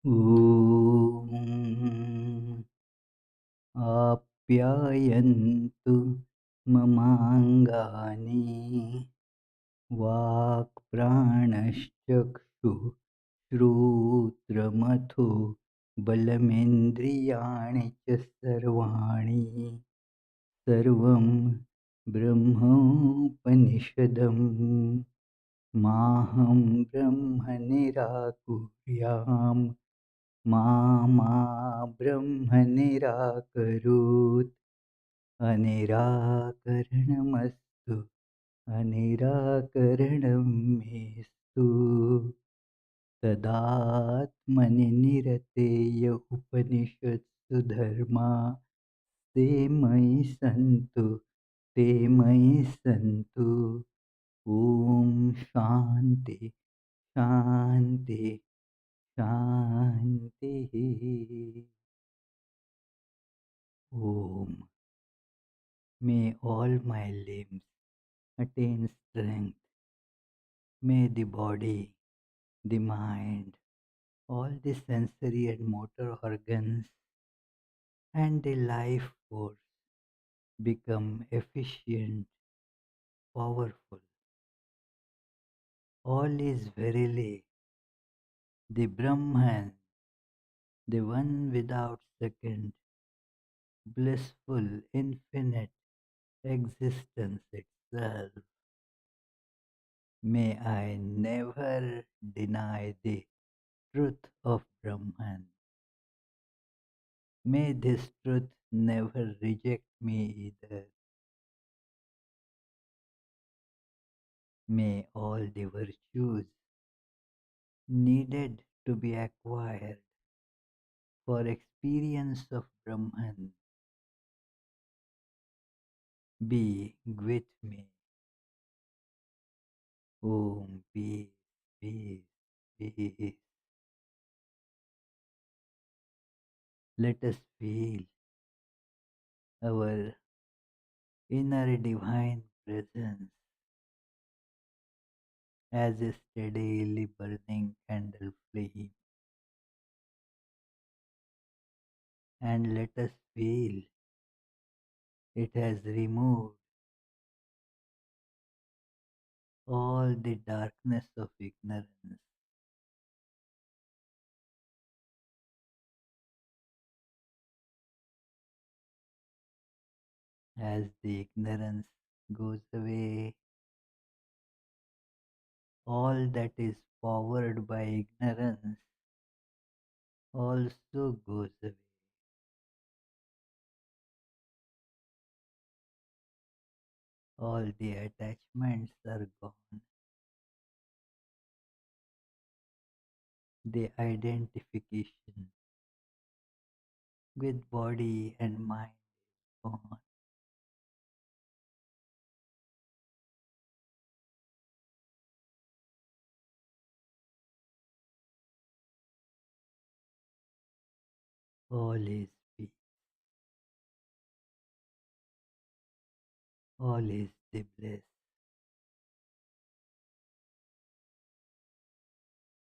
ॐ आप्यायन्तु ममाङ्गानि वाक्प्राणश्चक्षुः श्रोत्रमथो बलमिन्द्रियाणि च सर्वाणि सर्वं ब्रह्मोपनिषदम् माहं ब्रह्म निराकुर्याम् मा ब्रह्म निराकरोत् अनिराकरणमस्तु अनिराकरणं मेस्तु तदात्मनि निरतेय उपनिषत्सु धर्मा ते मयि सन्तु ते मयि सन्तु ॐ शान्ति शान्ति शान्तिः ॐ May all my limbs attain strength. May the body, the mind, all the sensory and motor organs, and the life force become efficient, powerful. All is verily the Brahman, the one without second, blissful, infinite existence itself. May I never deny the truth of Brahman. May this truth never reject me either. May all the virtues needed to be acquired for experience of Brahman be with me. Om peace, peace, peace. Let us feel our inner divine presence as a steadily burning candle flame, and let us feel it has removed all the darkness of ignorance. As the ignorance goes away, all that is powered by ignorance also goes away. All the attachments are gone. The identification with body and mind is gone. All is peace. All is the bliss.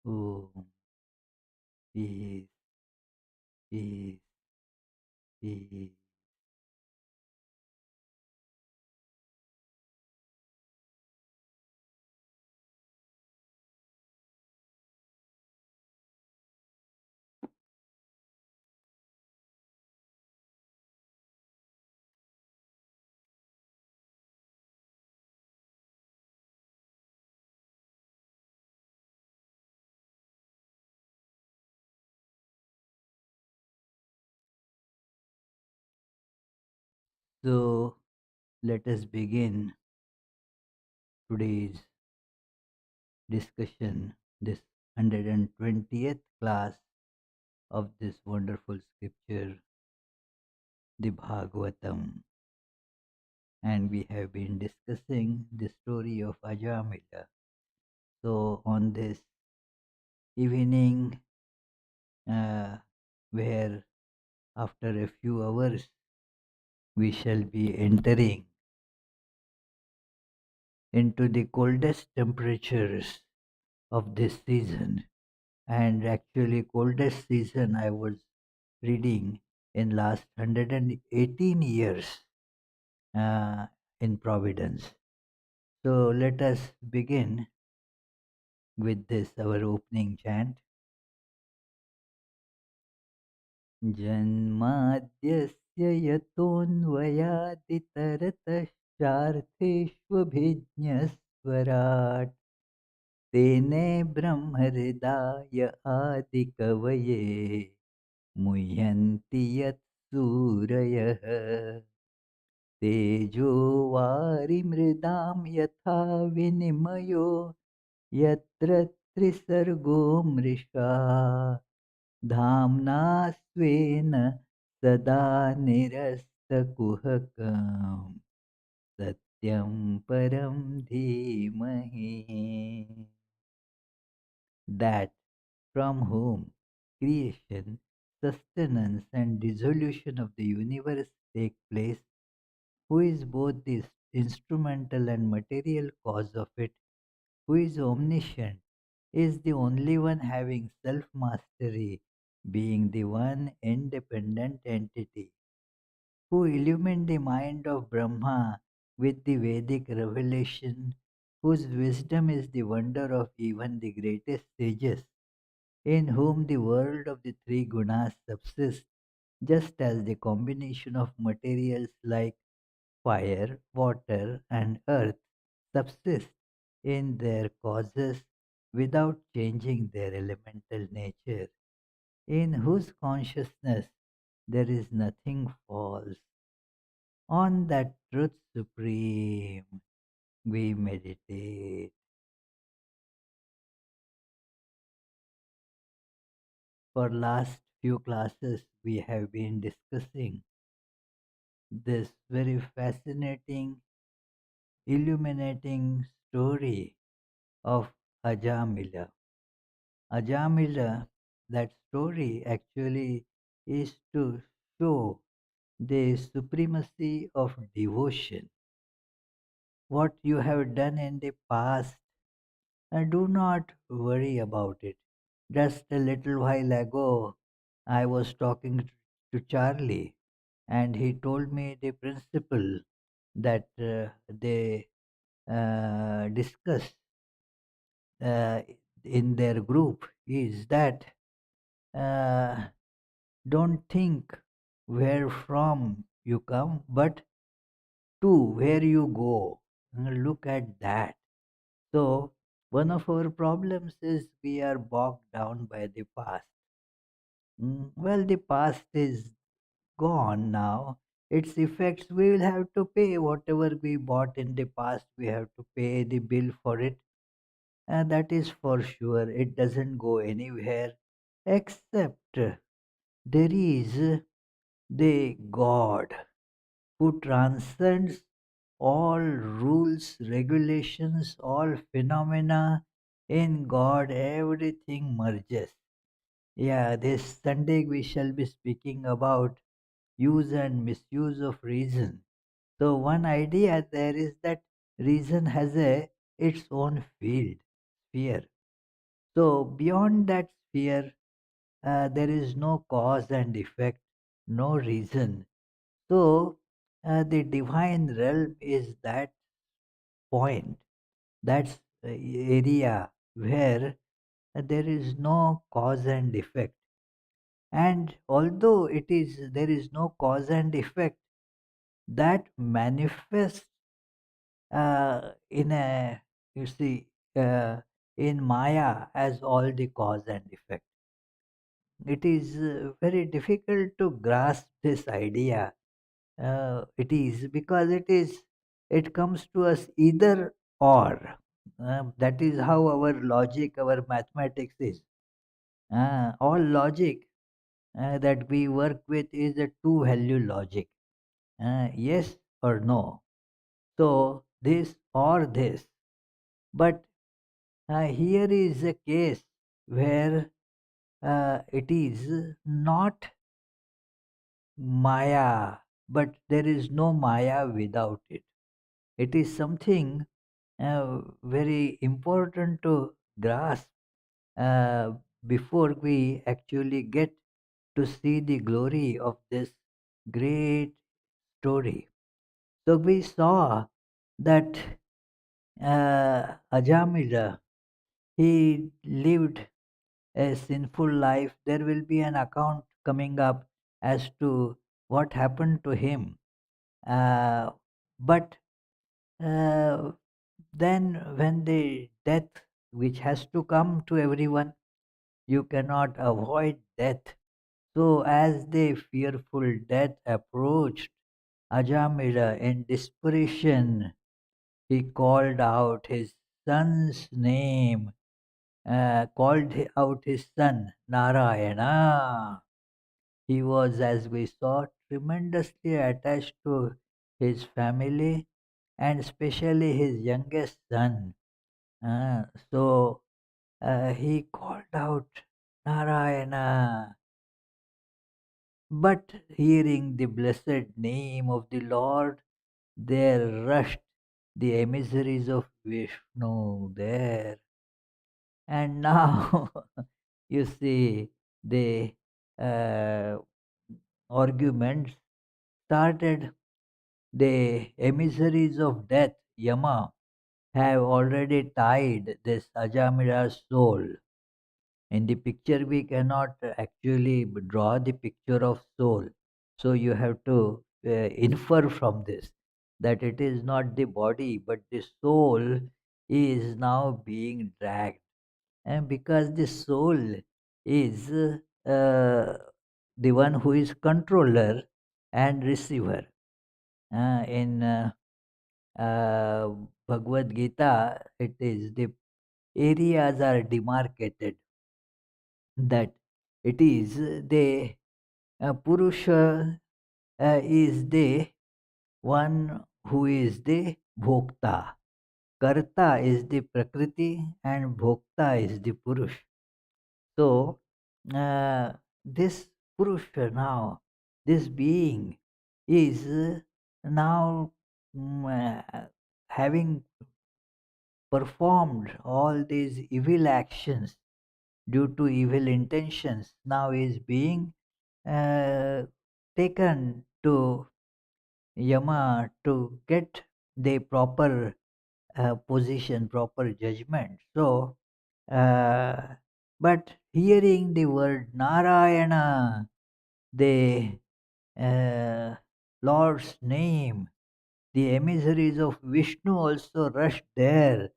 Om peace, peace, peace. So let us begin today's discussion, this 120th class of this wonderful scripture, the Bhagavatam. And we have been discussing the story of Ajamila. So on this evening, where after a few hours we shall be entering into the coldest temperatures of this season, And actually, coldest season I was reading in last 118 years uh, in Providence. So let us begin with this, our opening chant. जन्माद्यस्य यतोऽन्वयादितरतश्चार्थेष्वभिज्ञस्वराट् तेने ब्रह्महृदाय आदिकवये मुह्यन्ति यत्सूरयः तेजो वारिमृदां यथा विनिमयो यत्र त्रिसर्गो मृषा धाम्ना स्वेन सदा निरस्तकुहकम् सत्यं परं धीमहि that from whom creation, sustenance and dissolution of the universe take place, who is both the instrumental and material cause of it, who is omniscient, is the only one having self mastery, being the one independent entity, who illumined the mind of Brahma with the Vedic revelation, whose wisdom is the wonder of even the greatest sages, in whom the world of the three gunas subsists, just as the combination of materials like fire, water, and earth subsist in their causes without changing their elemental nature, in whose consciousness there is nothing false. On that truth supreme we meditate. For last few classes we have been discussing this very fascinating, illuminating story of Ajamila. Ajamila, that story actually is to show the supremacy of devotion. What you have done in the past, do not worry about it. Just a little while ago, I was talking to Charlie, and he told me the principle that they discuss uh, in their group is that uh, don't think where from you come, but to where you go. Look at that. So, one of our problems is we are bogged down by the past. Well, the past is gone now. Its effects we will have to pay. Whatever we bought in the past, we have to pay the bill for it. And that is for sure. It doesn't go anywhere except there is the God who transcends all rules, regulations, all phenomena. In God, everything merges. Yeah, this Sunday we shall be speaking about use and misuse of reason. So one idea there is that reason has its own field, sphere. So beyond that sphere, there is no cause and effect, no reason. So the divine realm is that point, that's area where there is no cause and effect. And although it is there is no cause and effect, that manifests in a you see in Maya as all the cause and effect. It is very difficult to grasp this idea. It is because it comes to us either or. That is how our logic, our mathematics is. All logic that we work with is a two value logic. Yes or no. So this or this. But here is a case where it is not Maya, but there is no Maya without it. It is something very important to grasp. before we actually get to see the glory of this great story. So we saw that Ajamila, he lived a sinful life. There will be an account coming up as to what happened to him. Uh, but uh, then, when the death, which has to come to everyone, you cannot avoid death. So, as the fearful death approached, Ajamila, in desperation, he called out his son's name, out his son, Narayana. He was, as we saw, tremendously attached to his family and especially his youngest son. So he called out Narayana, but hearing the blessed name of the Lord, there rushed the emissaries of Vishnu there. And now you see the uh, arguments started. The emissaries of death, Yama, have already tied this Ajamira's soul. In the picture, we cannot actually draw the picture of soul. So you have to infer from this that it is not the body, but the soul is now being dragged. And because the soul is the one who is controller and receiver. In uh, Bhagavad Gita, it is the areas are demarcated that it is the Purusha is the one who is the Bhokta. Karta is the Prakriti and Bhokta is the Purush. So, this Purusha now, this being is now having performed all these evil actions due to evil intentions, now is being uh, taken to Yama to get the proper position, proper judgment. So, uh, but hearing the word Narayana, the uh, Lord's name, the emissaries of Vishnu also rushed there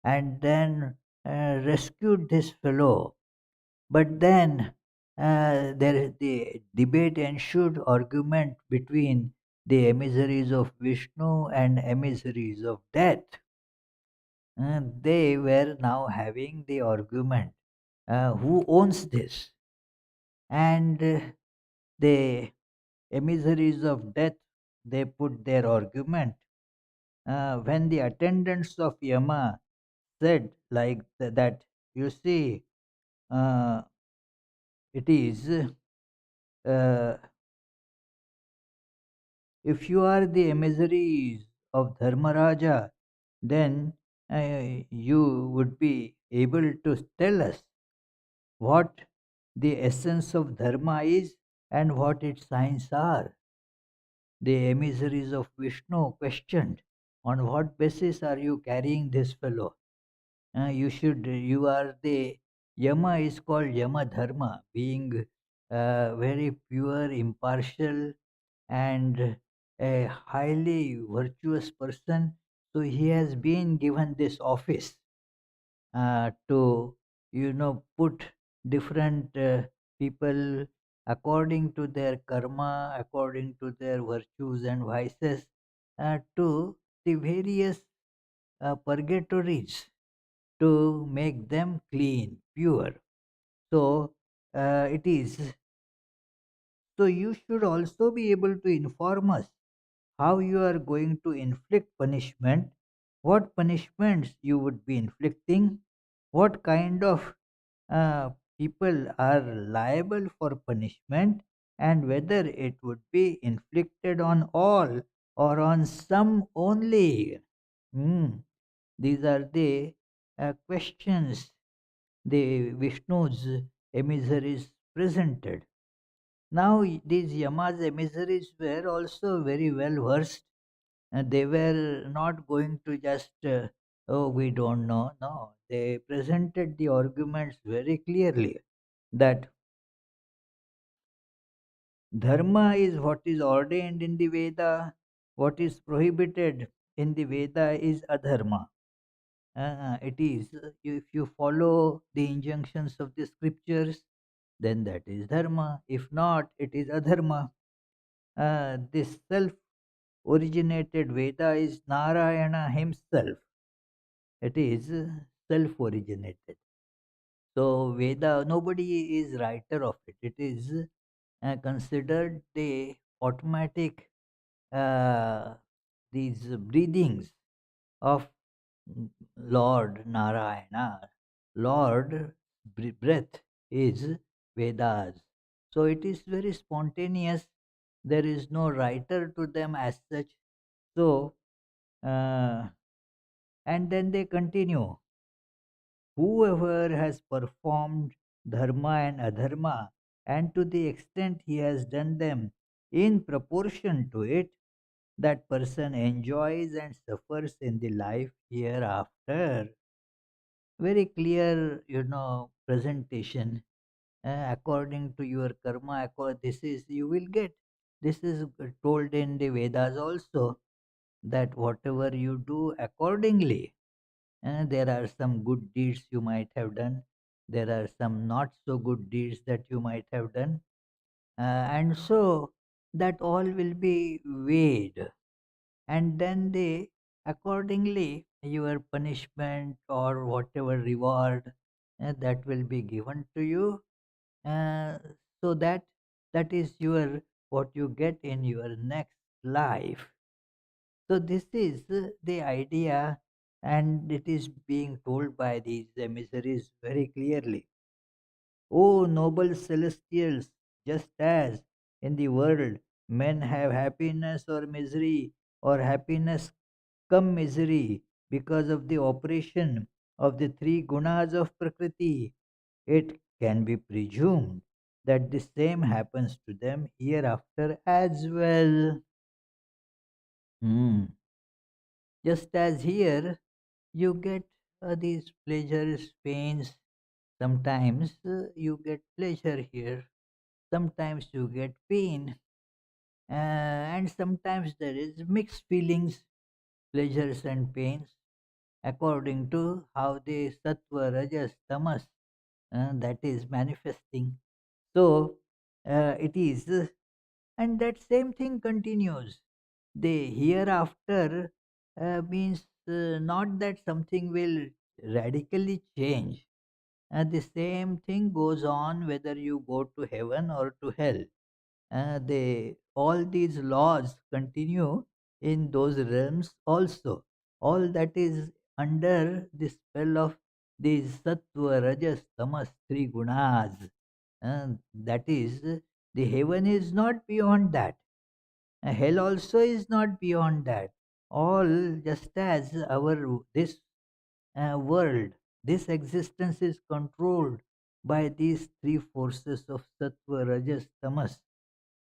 and then rescued this fellow. But then the debate ensued, argument between the emissaries of Vishnu and emissaries of death. They were now having the argument, who owns this? And the emissaries of death, they put their argument. When the attendants of Yama said like that, you see, uh, it is uh, if you are the emissaries of Dharmaraja, then you would be able to tell us what the essence of Dharma is and what its signs are. The emissaries of Vishnu questioned, on what basis are you carrying this fellow? You are the Yama is called Yama Dharma, being very pure, impartial, and a highly virtuous person. So he has been given this office to, put different people according to their karma, according to their virtues and vices, to the various purgatories to make them clean, pure. So it is. So you should also be able to inform us how you are going to inflict punishment, what punishments you would be inflicting, what kind of uh, people are liable for punishment, and whether it would be inflicted on all or on some only. Hmm. These are the questions the Vishnu's emissaries presented. Now, these Yama's emissaries were also very well versed, and they were not going to just, oh, we don't know. No, they presented the arguments very clearly that dharma is what is ordained in the Veda, what is prohibited in the Veda is adharma. It is, if you follow the injunctions of the scriptures, then that is dharma. If not, it is adharma. This self originated Veda is Narayana himself. It is self originated. So, Veda, nobody is writer of it. It is considered the automatic, uh, these breathings of Lord Narayana. Lord breath is Vedas. So it is very spontaneous. There is no writer to them as such. So, uh, and then they continue. Whoever has performed dharma and adharma, and to the extent he has done them in proportion to it, that person enjoys and suffers in the life hereafter. Very clear, presentation. According to your karma, this is you will get. This is told in the Vedas also, that whatever you do accordingly, there are some good deeds you might have done, there are some not so good deeds that you might have done, and so that all will be weighed, and then they accordingly your punishment or whatever reward that will be given to you, uh, so that is your what you get in your next life. So this is the idea, and it is being told by these emissaries very clearly. O noble celestials, just as in the world men have happiness or misery, or happiness come misery because of the operation of the three gunas of Prakriti, it can be presumed that the same happens to them hereafter as well. Hmm. Just as here you get these pleasures, pains, sometimes you get pleasure here, sometimes you get pain, and sometimes there is mixed feelings, pleasures and pains, according to how the sattva, rajas, tamas that is manifesting. So it is, and that same thing continues. The hereafter means not that something will radically change. The same thing goes on whether you go to heaven or to hell. All these laws continue in those realms also. All that is under the spell of these sattva, rajas, tamas, three gunas. That is, the heaven is not beyond that. Hell also is not beyond that. All just as our this world, this existence is controlled by these three forces of sattva, rajas, tamas.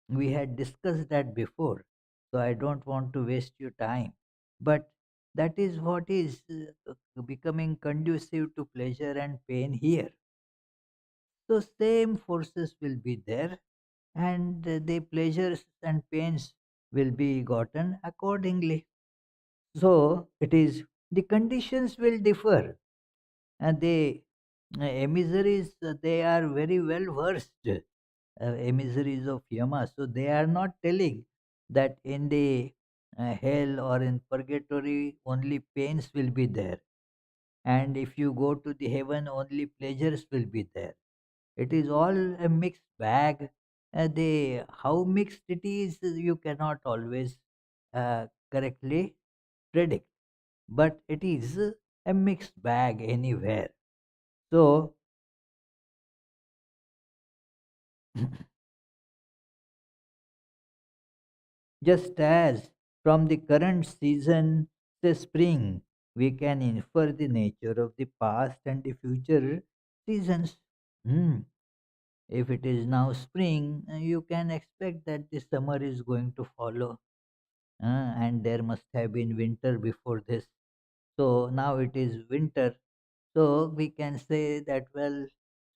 We had discussed that before, so I don't want to waste your time. But that is what is becoming conducive to pleasure and pain here. So, same forces will be there, and the pleasures and pains will be gotten accordingly. So, it is the conditions will differ, and the emissaries they are very well versed, emissaries of Yama. So they are not telling that in the hell or in purgatory only pains will be there, and if you go to the heaven only pleasures will be there. It is all a mixed bag. They how mixed it is you cannot always correctly predict, but it is a mixed bag anywhere. So just as from the current season, the spring, we can infer the nature of the past and the future seasons. Hmm. If it is now spring, you can expect that the summer is going to follow, and there must have been winter before this. So now it is winter. So we can say that, well,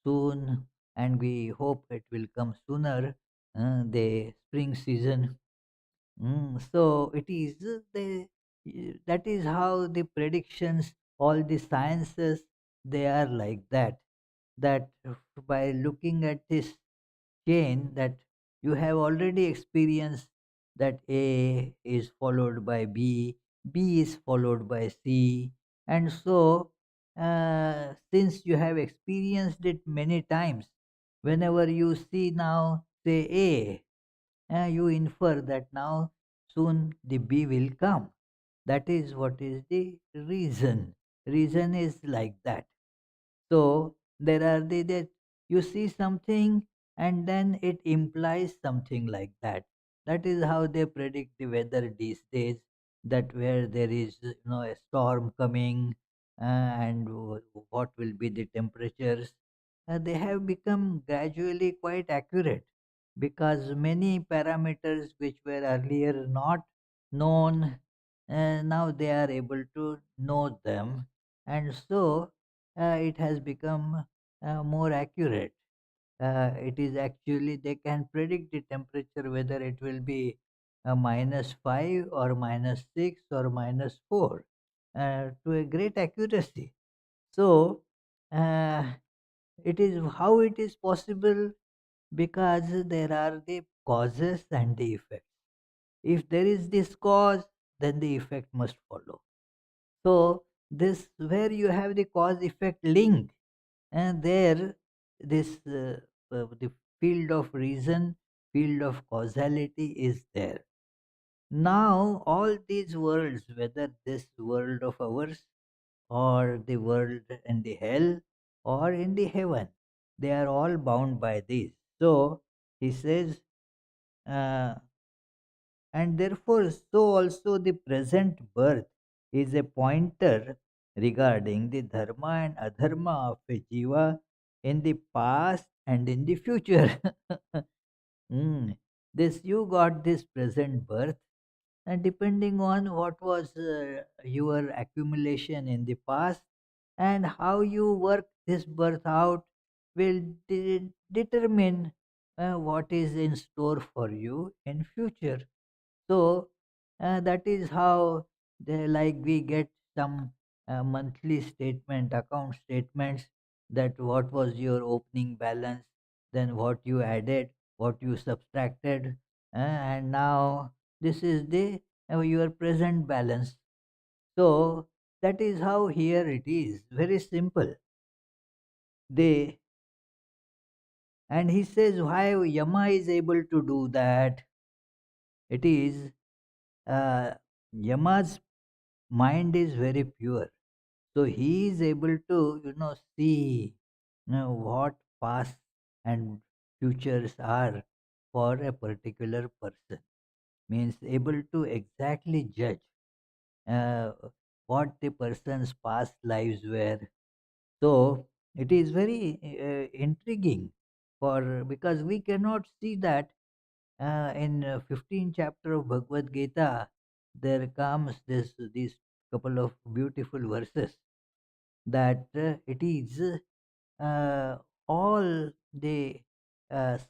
soon, and we hope it will come sooner, the spring season. So it is that is how the predictions, all the sciences, they are like that. That by looking at this chain, that you have already experienced that A is followed by B, B is followed by C, and so since you have experienced it many times, whenever you see now say A, you infer that now soon the B will come. That is what is the reason. Reason is like that. So there are the that you see something and then it implies something like that. That is how they predict the weather these days. That where there is a storm coming, and what will be the temperatures. They have become gradually quite accurate, because many parameters which were earlier not known, now they are able to know them, and so it has become more accurate. It is actually, they can predict the temperature whether it will be -5 or -6 or -4, to a great accuracy. So uh, it is how it is possible, because there are the causes and the effects. If there is this cause, then the effect must follow. So this where you have the cause effect link, and there this the field of reason, field of causality is there. Now all these worlds, whether this world of ours or the world in the hell or in the heaven, they are all bound by this. So he says, uh, and therefore so also the present birth is a pointer regarding the dharma and adharma of a jiva in the past and in the future. Mm. This you got this present birth, and depending on what was your accumulation in the past and how you work this birth out, will determine what is in store for you in future. So that is how they, like we get some monthly statement, account statements, that what was your opening balance, then what you added, what you subtracted, and now this is the your present balance. So that is how here it is very simple. They, and he says why Yama is able to do that. It is Yama's mind is very pure, so he is able to see what past and futures are for a particular person, means able to exactly judge uh, what the person's past lives were. So it is very intriguing, for because we cannot see that in 15th chapter of Bhagavad Gita. There comes this these couple of beautiful verses, that it is all the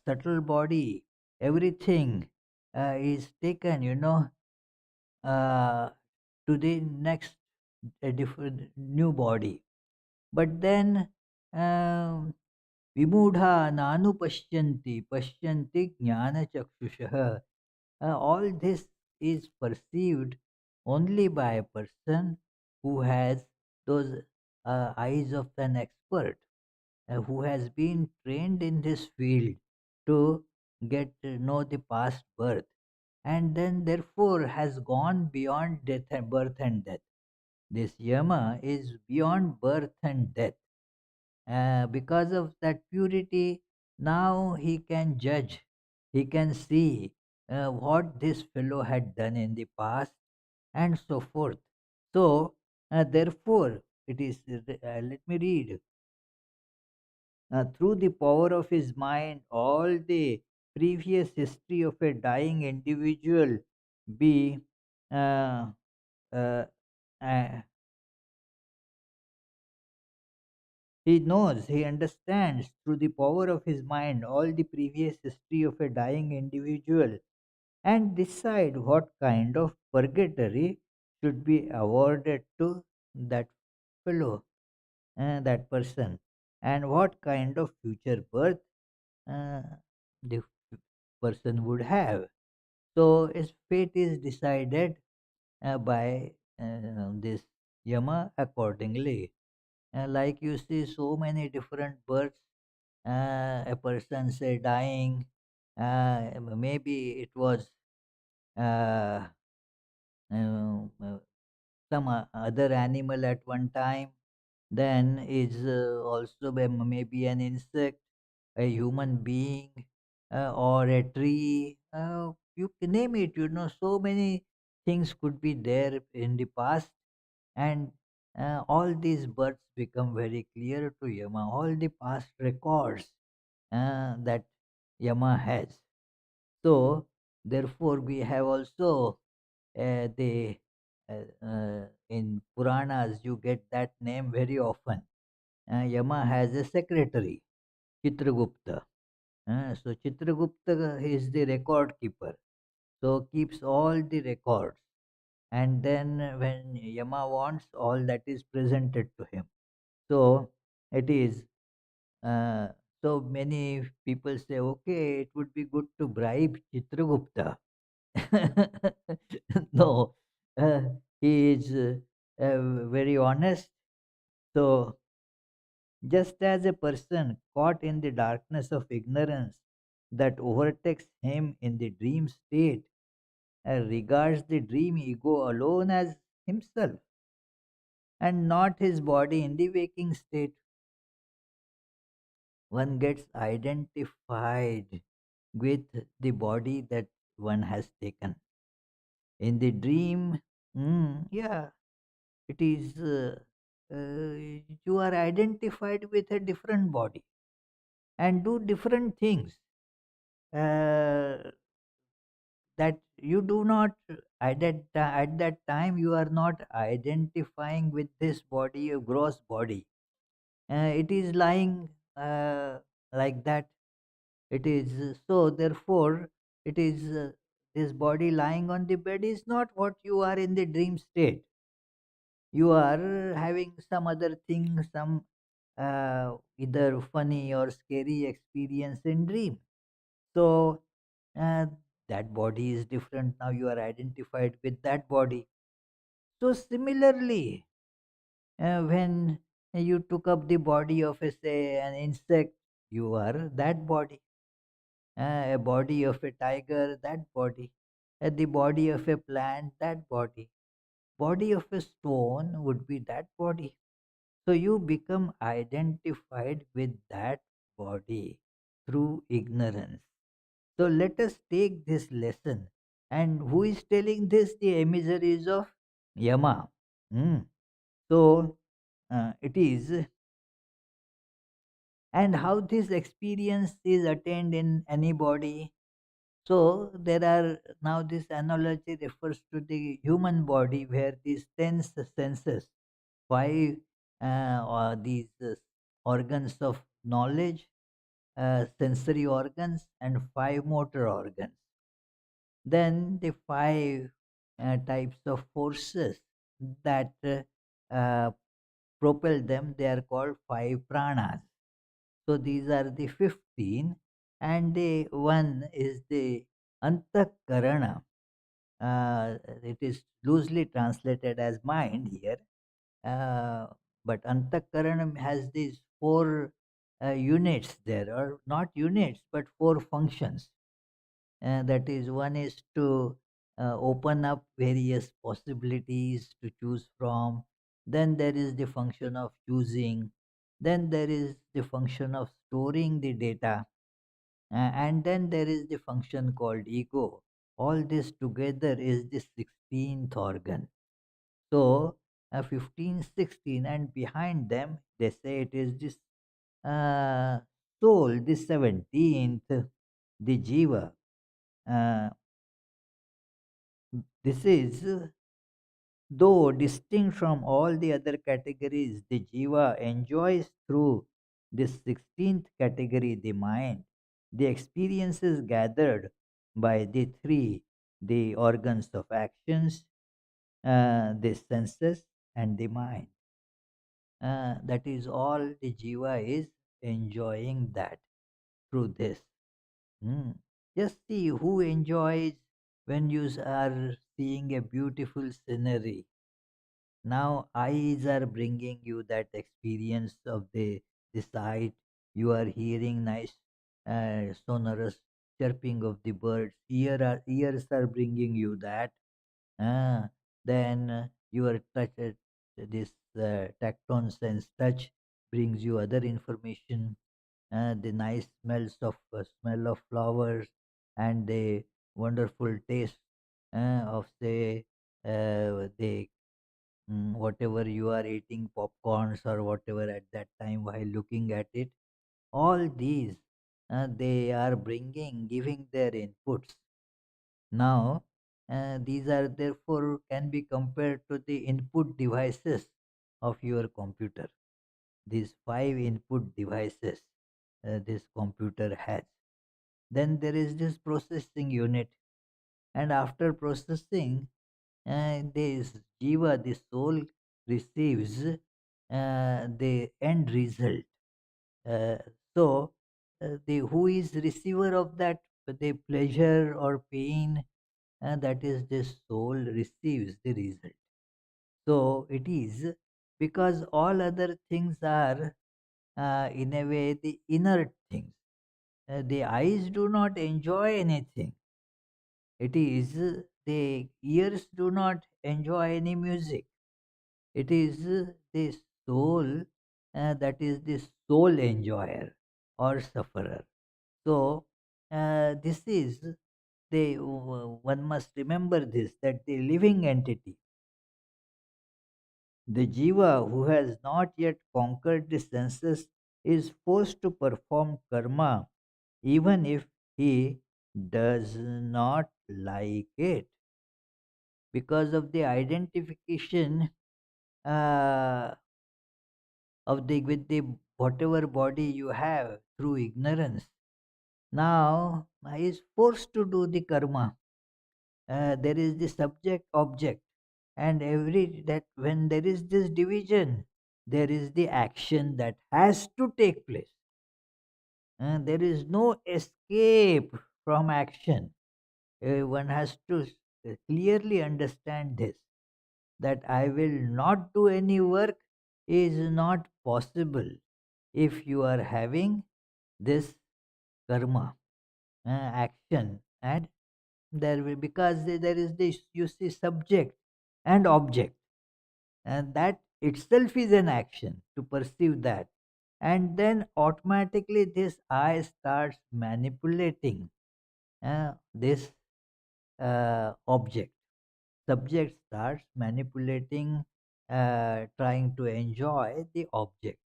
subtle body, everything is taken, uh, to the next different new body. But then um, vimudha nanu pashyanti jnana chakshusha. All this is perceived only by a person who has those eyes of an expert, who has been trained in this field to get to know the past birth, and then therefore has gone beyond death and birth and death. This Yama is beyond birth and death. Because of that purity, now he can judge, he can see what this fellow had done in the past, and so forth. So therefore it is let me read. through the power of his mind, all the previous history of a dying individual be uh, uh, uh, he knows, he understands through the power of his mind all the previous history of a dying individual and decide what kind of purgatory should be awarded to that fellow, that person, and what kind of future birth uh, the person would have. So his fate is decided by this Yama accordingly. Like you see so many different births, a person say dying, maybe it was uh, uh, some other animal at one time, then is also maybe an insect, a human being, or a tree, you can name it, so many things could be there in the past. And all these births become very clear to Yama, all the past records that Yama has. So therefore we have also the in Puranas you get that name very often. Yama has a secretary, Chitragupta. So Chitragupta is the record keeper, so keeps all the records. And then when Yama wants, all that is presented to him. So it is. Uh, so many people say, okay, it would be good to bribe Chitragupta. No, uh, he is very honest. So, just as a person caught in the darkness of ignorance that overtakes him in the dream state regards the dream ego alone as himself and not his body in the waking state, one gets identified with the body that one has taken. In the dream, yeah, it is you are identified with a different body and do different things uh, that you do not at that time you are not identifying with this body, a gross body. It is lying like that. It is so therefore it is this body lying on the bed is not what you are in the dream state. You are having some other thing, some either funny or scary experience in dream. So uh, that body is different. Now you are identified with that body. So similarly, when you took up the body of a say an insect, you are that body. A body of a tiger, that body. The body of a plant, that body. Body of a stone would be that body. So you become identified with that body through ignorance. So let us take this lesson. And who is telling this? The emissaries of Yama. Hmm. So it is, and how this experience is attained in anybody. So there are now this analogy refers to the human body where these ten senses, five or these organs of knowledge, sensory organs, and five motor organs. Then the five types of forces that propel them, they are called five pranas. So these are the 15, and the one is the antakarana. It is loosely translated as mind here, uh, but antakarana has these four units there, or not units, but four functions. That is, one is to open up various possibilities to choose from. Then there is the function of choosing. Then there is the function of storing the data. And then there is the function called ego. All this together is the 16th organ. So 15, 16, and behind them, they say it is this uh, soul, the 17th, the jiva. Uh, this is, though distinct from all the other categories, the jiva enjoys through this 16th category, the mind, the experiences gathered by the three, the organs of actions, the senses, and the mind. That is all the jiva is enjoying that through this. Hmm. Just see who enjoys when you are seeing a beautiful scenery. Now eyes are bringing you that experience of the sight. You are hearing nice sonorous chirping of the birds. Ears are bringing you that. Ah, then your touch, this tactile sense touch brings you other information. The nice smells of smell of flowers and the wonderful taste of say the whatever you are eating, popcorns or whatever at that time while looking at it. All these they are bringing, giving their inputs. Now, these are therefore can be compared to the input devices of your computer. These five input devices this computer has. Then there is this processing unit, and after processing, this jiva, the soul, receives the end result. Uh, so, the who is receiver of that, the pleasure or pain, that is the soul receives the result. So it is because all other things are in a way the inert things. The eyes do not enjoy anything. It is the ears do not enjoy any music. It is the soul that is the sole enjoyer or sufferer. So this is the one must remember this, that the living entity, the jiva who has not yet conquered the senses, is forced to perform karma even if he does not like it, because of the identification uh, of the with the whatever body you have through ignorance. Now he is forced to do the karma. There is the subject object, and every that when there is this division, there is the action that has to take place. There is no escape from action. One has to clearly understand this, that I will not do any work is not possible if you are having this karma action, and there will, because there is this, you see, subject and object, and that itself is an action to perceive that, and then automatically this I starts manipulating this object. Subject starts manipulating, trying to enjoy the object,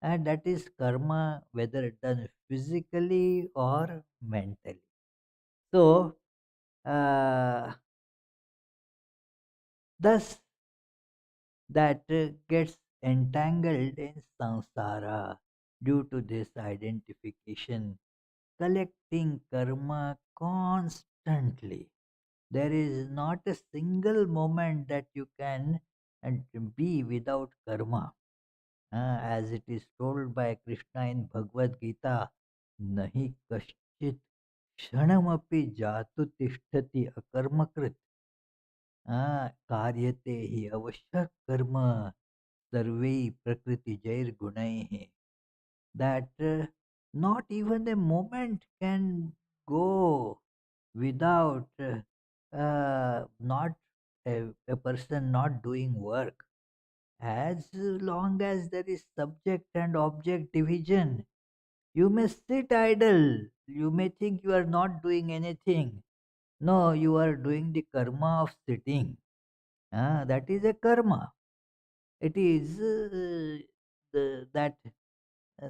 and that is karma, whether done physically or mentally. So thus that gets entangled in samsara due to this identification, collecting karma constantly. There is not a single moment that you can be without karma. As it is told by Krishna in Bhagavad Gita, nahi kaschit kshanamapi jatu tishtati akarmakrit कार्यते hi avashyak karma sarvei prakriti jair gunai, that not even a moment can go without not a person not doing work. As long as there is subject and object division, you may sit idle, you may think you are not doing anything. No, you are doing the karma of sitting. That is a karma. It is that uh,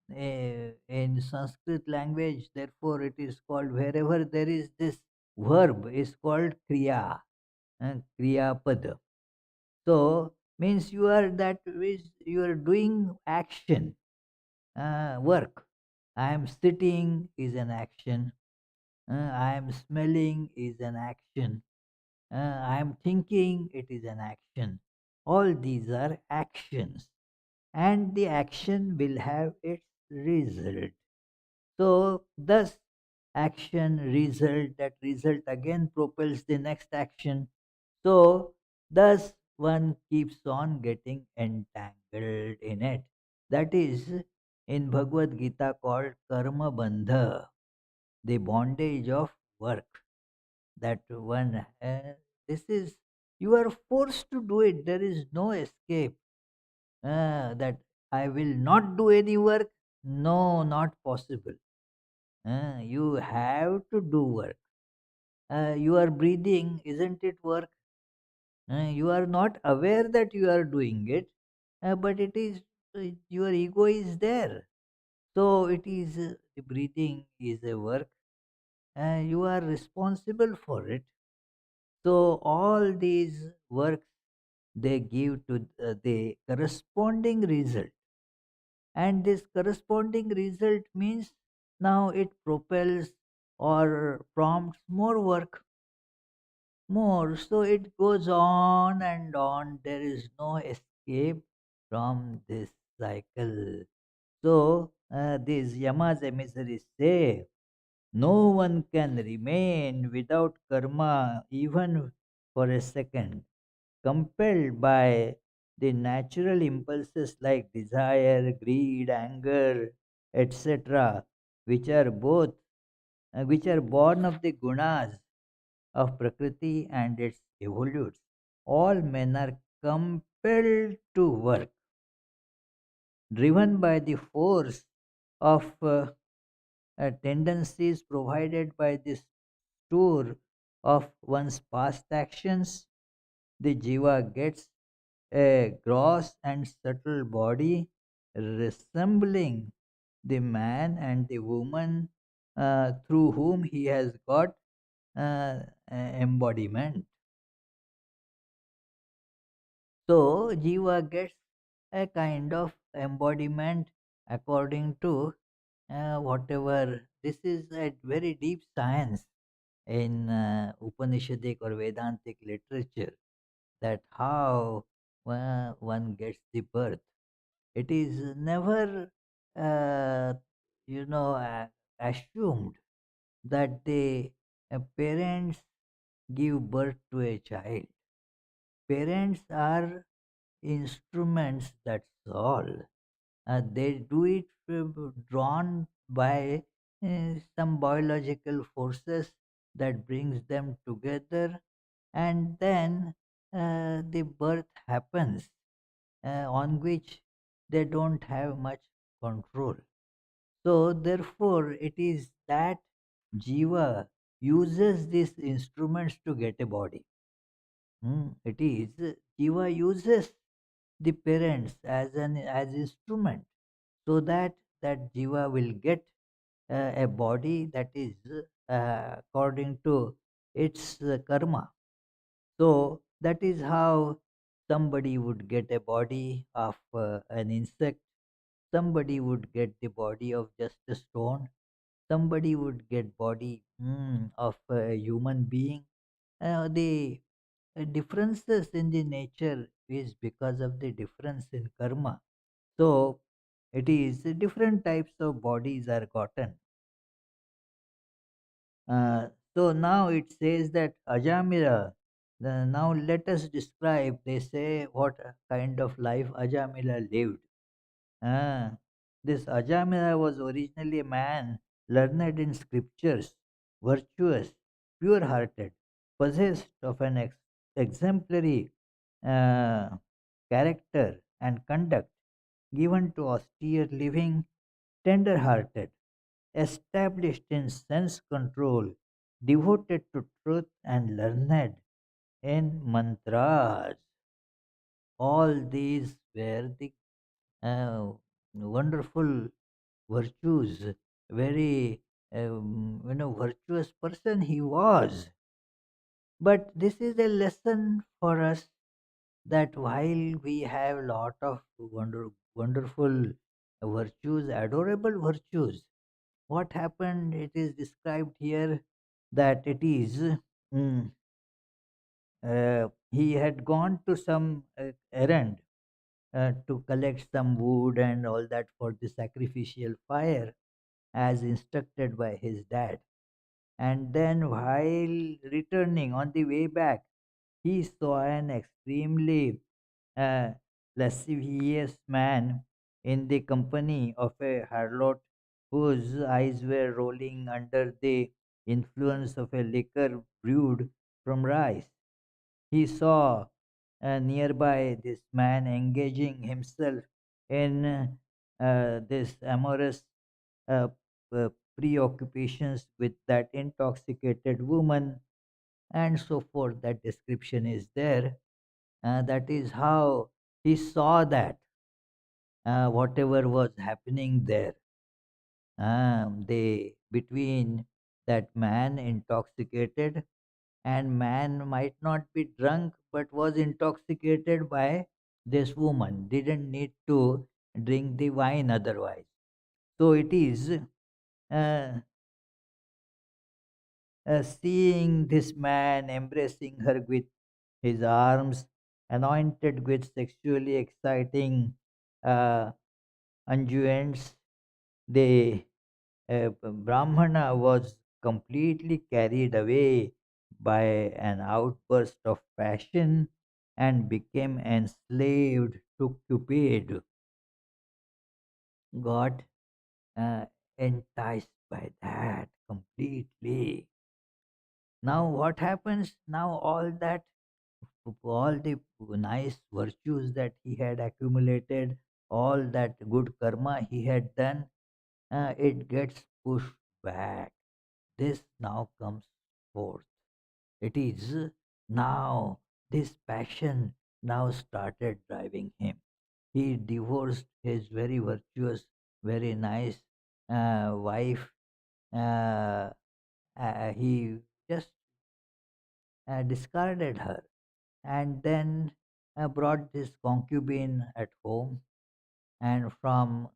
in Sanskrit language, therefore it is called, wherever there is this verb is called kriya, kriya pada. So means you are, that is, you are doing action, work. I am sitting is an action. I am smelling is an action. I am thinking, it is an action. All these are actions, and the action will have its result. So, thus, action, result, that result again propels the next action. So, thus, one keeps on getting entangled in it. That is in Bhagavad Gita called Karma Bandha, the bondage of work. That one, this is, you are forced to do it, there is no escape. That I will not do any work, no, not possible. You have to do work. You are breathing, isn't it work? You are not aware that you are doing it, but it is, your ego is there. So it is, the breathing is a work. You are responsible for it. So all these works, they give to the corresponding result, and this corresponding result means now it propels or prompts more work, more. So it goes on and on. There is no escape from this cycle. So these yamas emissaries say no one can remain without karma even for a second, compelled by the natural impulses like desire, greed, anger, etc., which are both which are born of the gunas of Prakriti and its evolutes. All men are compelled to work, driven by the force of tendencies provided by the store of one's past actions. The jiva gets a gross and subtle body resembling the man and the woman through whom he has got embodiment. So, jiva gets a kind of embodiment according to whatever. This is a very deep science in Upanishadic or Vedantic literature, that how one gets the birth. It is never, uh, assumed that the parents give birth to a child. Parents are instruments, that's all. They do it drawn by some biological forces that brings them together, and then the birth happens, on which they don't have much control. So therefore it is that jiva uses these instruments to get a body. It is jiva uses the parents as instrument, so that that jiva will get a body that is according to its karma. So that is how somebody would get a body of an insect, somebody would get the body of just a stone, somebody would get body of a human being. The differences in the nature is because of the difference in karma. So it is different types of bodies are gotten. So now it says that Ajamila. Now let us describe. They say what kind of life Ajamila lived. Ah, this Ajamila was originally a man learned in scriptures, virtuous, pure-hearted, possessed of an exemplary uh, character and conduct, given to austere living, tender-hearted, established in sense control, devoted to truth and learned in mantras. All these were the uh, wonderful virtues, very virtuous person he was. But this is a lesson for us that while we have lot of wonderful virtues, adorable virtues, what happened? It is described here that it is mm, he had gone to some errand to collect some wood and all that for the sacrificial fire as instructed by his dad. And then, while returning on the way back, he saw an extremely uh, lascivious man in the company of a harlot whose eyes were rolling under the influence of a liquor brewed from rice. He saw nearby this man engaging himself in this amorous uh, uh, preoccupations with that intoxicated woman, and so forth. That description is there. That is how he saw that whatever was happening there. They between that man intoxicated, and man might not be drunk but was intoxicated by this woman, didn't need to drink the wine otherwise. So it is uh, seeing this man embracing her with his arms, anointed with sexually exciting uh, unguents, the Brahmana was completely carried away by an outburst of passion and became enslaved to Cupid, got uh, enticed by that completely. Now, what happens? Now, all the nice virtues that he had accumulated, all that good karma he had done, it gets pushed back. This now comes forth. It is now this passion now started driving him. He divorced his very virtuous, very nice wife. Uh, he just discarded her and then brought this concubine at home and from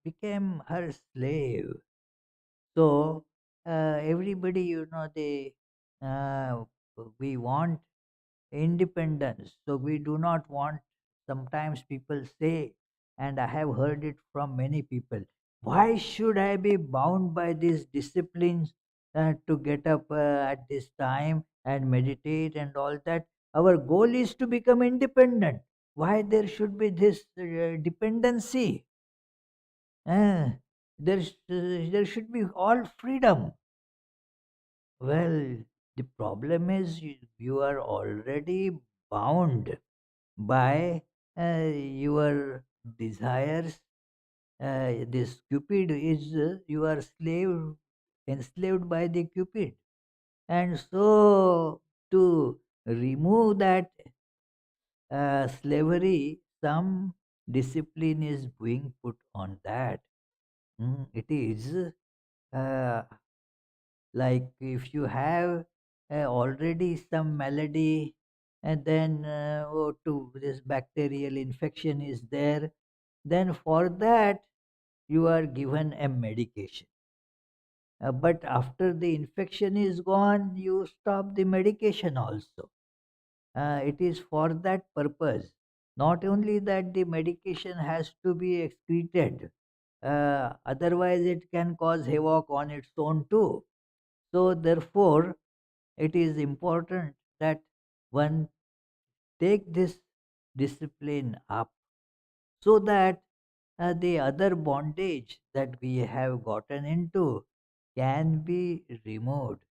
became her slave. So everybody, they uh, we want independence. So we do not want. Sometimes people say, and I have heard it from many people, why should I be bound by these disciplines to get up at this time and meditate and all that? Our goal is to become independent. Why there should be this dependency? Uh, there should be all freedom. Well, the problem is you are already bound by your desires. This Cupid is you are enslaved by the Cupid, and so to remove that slavery, some discipline is being put on that. It is uh, like if you have already some malady and then to this bacterial infection is there, then for that you are given a medication. But after the infection is gone, you stop the medication also. It is for that purpose. Not only that, the medication has to be excreted, otherwise it can cause havoc on its own too. So therefore it is important that one take this discipline up so that the other bondage that we have gotten into can be removed.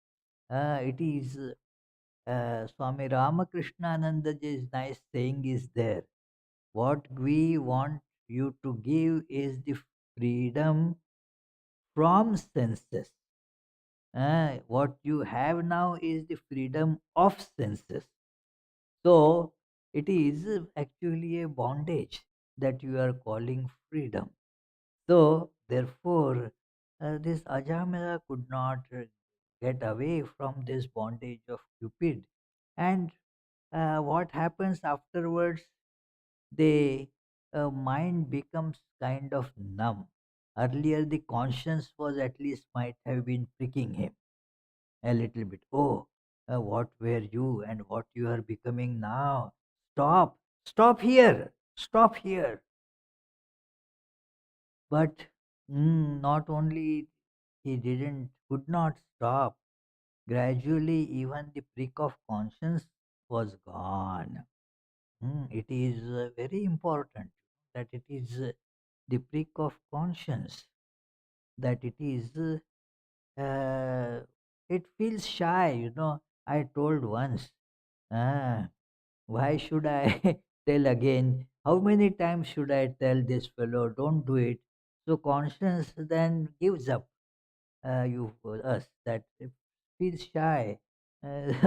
It is Swami Ramakrishnanandaji's nice saying is there. What we want you to give is the freedom from senses. What you have now is the freedom of senses. So it is actually a bondage that you are calling freedom. So Therefore, this Ajamila could not get away from this bondage of Cupid. And what happens afterwards? The mind becomes kind of numb. Earlier, the conscience was at least might have been pricking him a little bit. Oh, what were you and what you are becoming now? Stop, stop here, stop here. But not only he could not stop. Gradually, even the prick of conscience was gone. It is very important that it is the prick of conscience, that it is, it feels shy, I told once, ah, why should I tell again? How many times should I tell this fellow, don't do it? So conscience then gives up you us that it feels shy.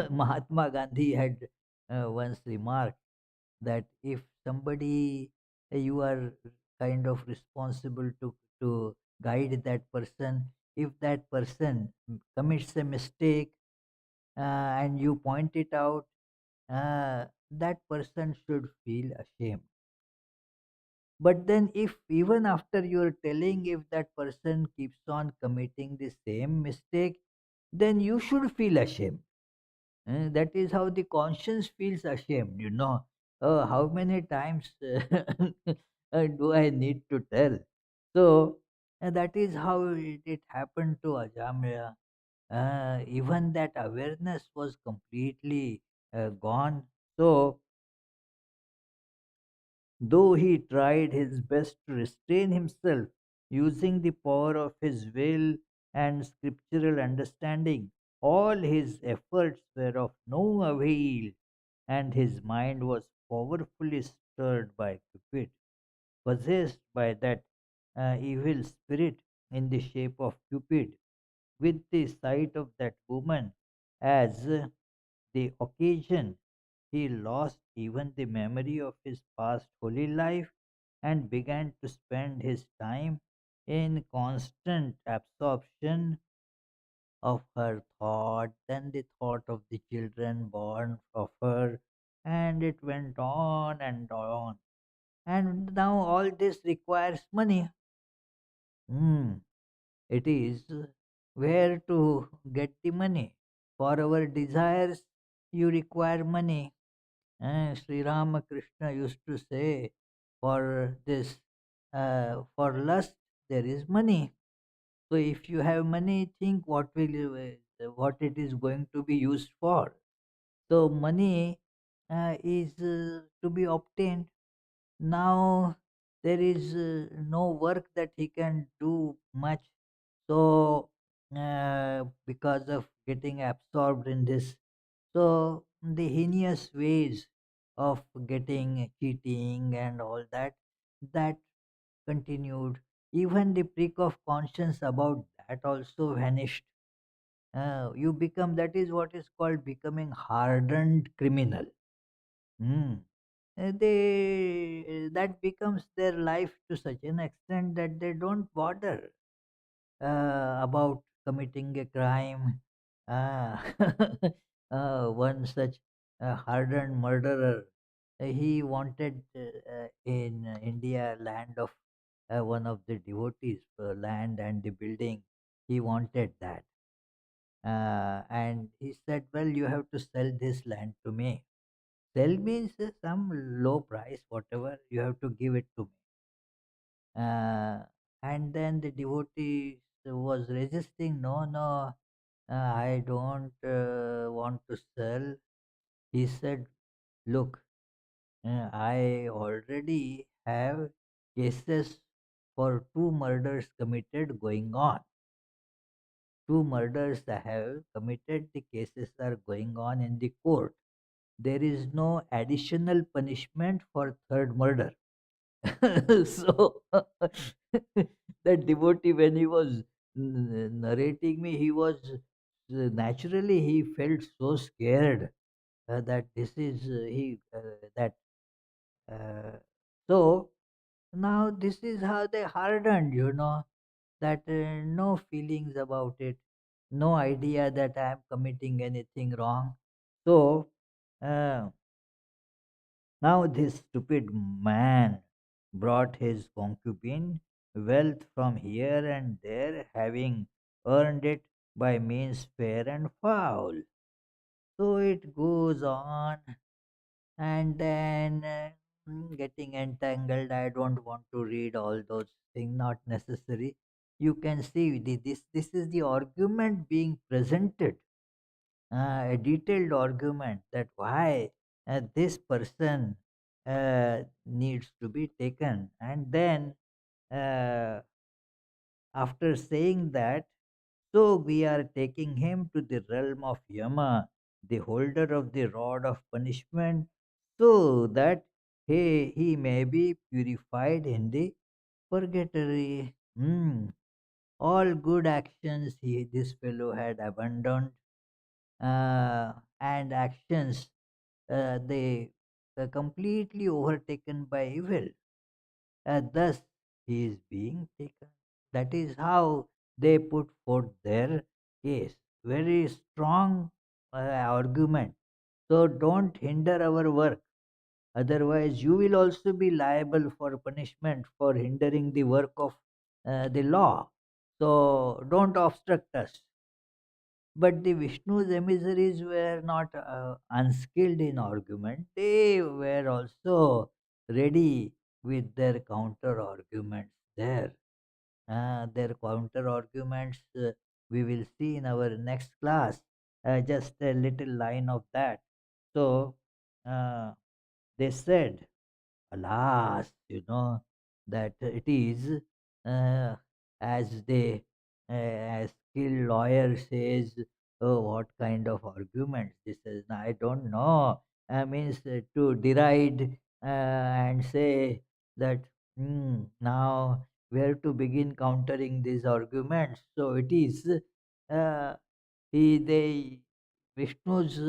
Mahatma Gandhi had once remarked that if somebody you are kind of responsible to guide that person, if that person commits a mistake and you point it out, that person should feel ashamed. But then, if even after you're telling, if that person keeps on committing the same mistake, then you should feel ashamed. That is how the conscience feels ashamed, Oh, how many times do I need to tell? So, that is how it happened to Ajamya. Even that awareness was completely gone. So, though he tried his best to restrain himself using the power of his will and scriptural understanding, all his efforts were of no avail, and his mind was powerfully stirred by Cupid, possessed by that evil spirit in the shape of Cupid, with the sight of that woman as the occasion. He lost even the memory of his past holy life and began to spend his time in constant absorption of her thought, then the thought of the children born of her, and it went on and on. And now all this requires money. Hmm. It is where to get the money. For our desires, you require money. Sri Ramakrishna used to say, for this, for lust, there is money. So if you have money, think what it is going to be used for. So money is to be obtained. Now there is no work that he can do much. So because of getting absorbed in this, so the heinous ways of getting cheating and all that, that continued. Even the prick of conscience about that also vanished. You become, that is what is called becoming hardened criminal. Hmm. That becomes their life to such an extent that they don't bother about committing a crime. Uh, one such hardened murderer, he wanted in India land of one of the devotees, land and the building. He wanted that. And he said, well, you have to sell this land to me. Sell means some low price, whatever, you have to give it to me. And then the devotee was resisting, no, no, I don't want to sell. He said, look, I already have cases for two murders committed going on. Two murders I have committed, the cases are going on in the court. There is no additional punishment for third murder. So that devotee, when he was narrating me, he was naturally he felt so scared that this is he that uh, so now this is how they hardened, that no feelings about it, no idea that I am committing anything wrong. So uh, now this stupid man brought his concubine wealth from here and there, having earned it by means fair and foul. So it goes on, and then getting entangled. I don't want to read all those things, not necessary. You can see this is the argument being presented, a detailed argument that why this person needs to be taken. And then uh, after saying that, so we are taking him to the realm of Yama, the holder of the rod of punishment, so that he may be purified in the purgatory. All good actions this fellow had abandoned, and actions they completely overtaken by evil. Thus, he is being taken. That is how they put forth their case. Very strong argument. So, don't hinder our work. Otherwise, you will also be liable for punishment for hindering the work of the law. So, don't obstruct us. But the Vishnu's emissaries were not unskilled in argument. They were also ready with their counter arguments there. Their counter arguments we will see in our next class. Just a little line of that. So uh, they said, alas, that it is as they as skilled lawyer says, oh, what kind of arguments this is. Now, I don't know. Means to deride and say that now where to begin countering these arguments. So it is uh, they Vishnu's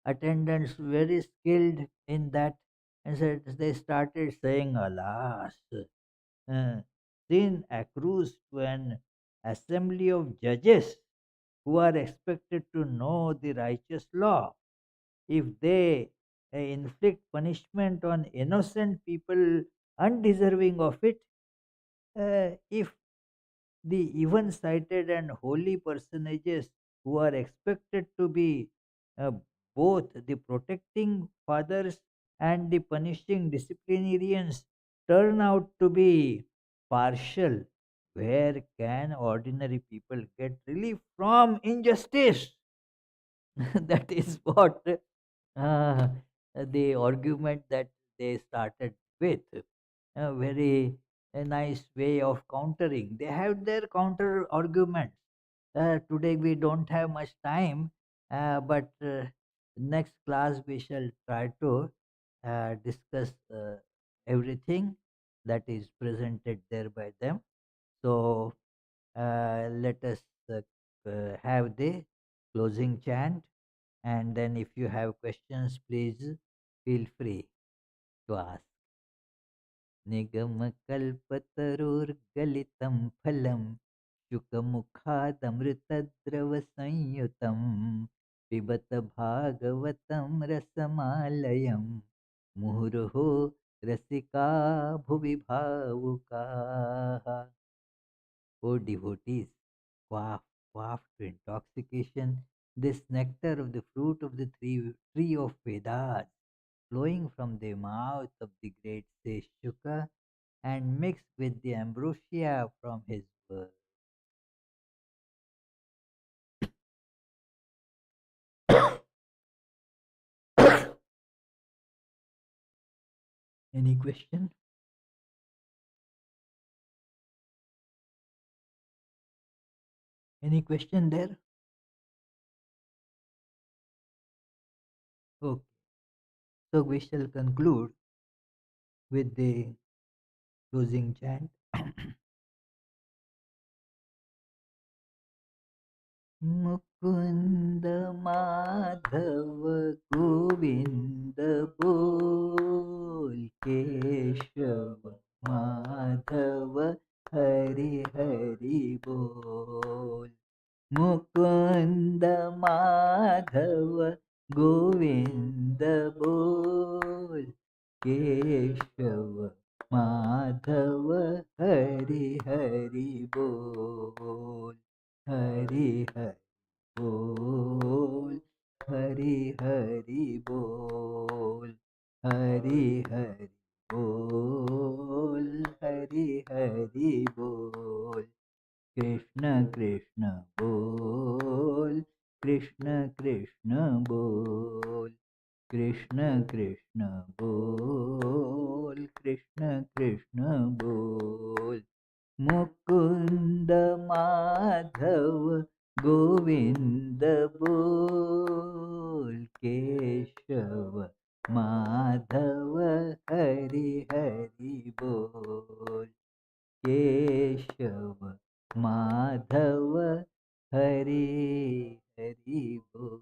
attendants very skilled in that, and said they started saying, alas, uh, sin accrues to an assembly of judges who are expected to know the righteous law. If they inflict punishment on innocent people undeserving of it, if the even cited and holy personages who are expected to be uh, both the protecting fathers and the punishing disciplinarians turn out to be partial, where can ordinary people get relief from injustice? That is what uh, the argument that they started with. A very a nice way of countering. They have their counter arguments. Today we don't have much time, but next class we shall try to discuss everything that is presented there by them. So let us have the closing chant, and then if you have questions, please feel free to ask. निगमकल्पतरोर्गलितं फलं शुकमुखादमृतद्रवसंयुतं पिबत भागवतं रसमालयं मुहुर्मुहुः रसिका भुवि भावुकाः. O devotees, quaff, quaff to intoxication this nectar of the fruit of the tree of Vedas, flowing from the mouth of the great sage Shuka and mixed with the ambrosia from his word. Any question? Any question there? Okay. So we shall conclude with the closing chant. Mukund Madhav Govind बोल केशव माधव हरि हरि बोल। मुकुंद माधव गोविंद बोल, केशव माधव हरि हरि बोल। हरि हरि बोल, हरि हरि बोल। हरि हरि बोल, हरि हरि बोल। कृष्ण कृष्ण बोल, कृष्ण कृष्ण बोल। कृष्ण कृष्ण बोल, कृष्ण कृष्ण बोल। मुकुंद माधव गोविंद बोल, केशव माधव हरि हरि बोल। केशव माधव हरि हरि बोल।